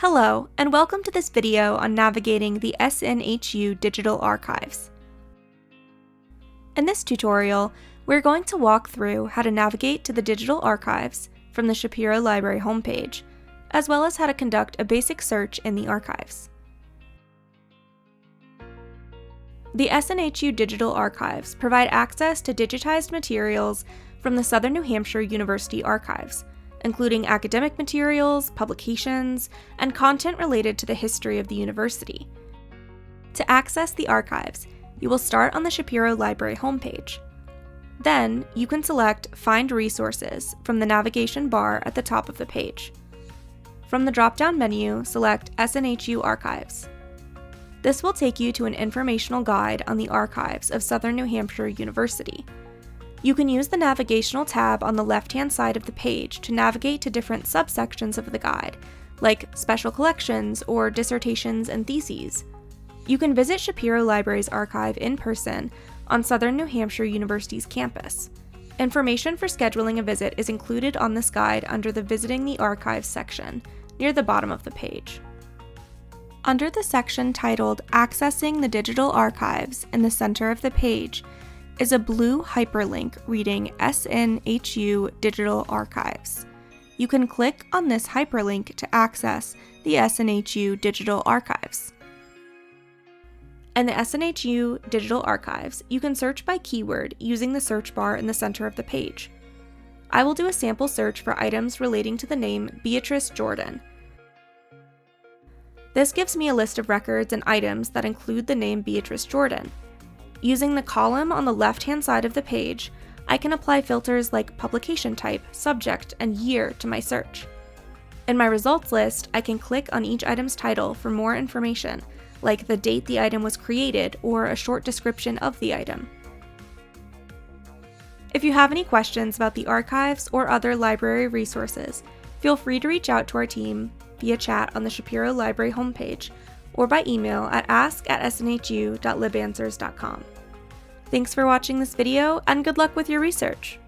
Hello, and welcome to this video on navigating the SNHU Digital Archives. In this tutorial, we're going to walk through how to navigate to the digital archives from the Shapiro Library homepage, as well as how to conduct a basic search in the archives. The SNHU Digital Archives provide access to digitized materials from the Southern New Hampshire University Archives, including academic materials, publications, and content related to the history of the university. To access the archives, you will start on the Shapiro Library homepage. Then, you can select Find Resources from the navigation bar at the top of the page. From the drop-down menu, select SNHU Archives. This will take you to an informational guide on the archives of Southern New Hampshire University. You can use the navigational tab on the left-hand side of the page to navigate to different subsections of the guide, like special collections or dissertations and theses. You can visit Shapiro Library's archive in person on Southern New Hampshire University's campus. Information for scheduling a visit is included on this guide under the Visiting the Archives section, near the bottom of the page. Under the section titled Accessing the Digital Archives in the center of the page, is a blue hyperlink reading SNHU Digital Archives. You can click on this hyperlink to access the SNHU Digital Archives. In the SNHU Digital Archives, you can search by keyword using the search bar in the center of the page. I will do a sample search for items relating to the name Beatrice Jordan. This gives me a list of records and items that include the name Beatrice Jordan. Using the column on the left-hand side of the page, I can apply filters like publication type, subject, and year to my search. In my results list, I can click on each item's title for more information, like the date the item was created or a short description of the item. If you have any questions about the archives or other library resources, feel free to reach out to our team via chat on the Shapiro Library homepage, or by email at ask@snhu.libanswers.com. Thanks for watching this video, and good luck with your research!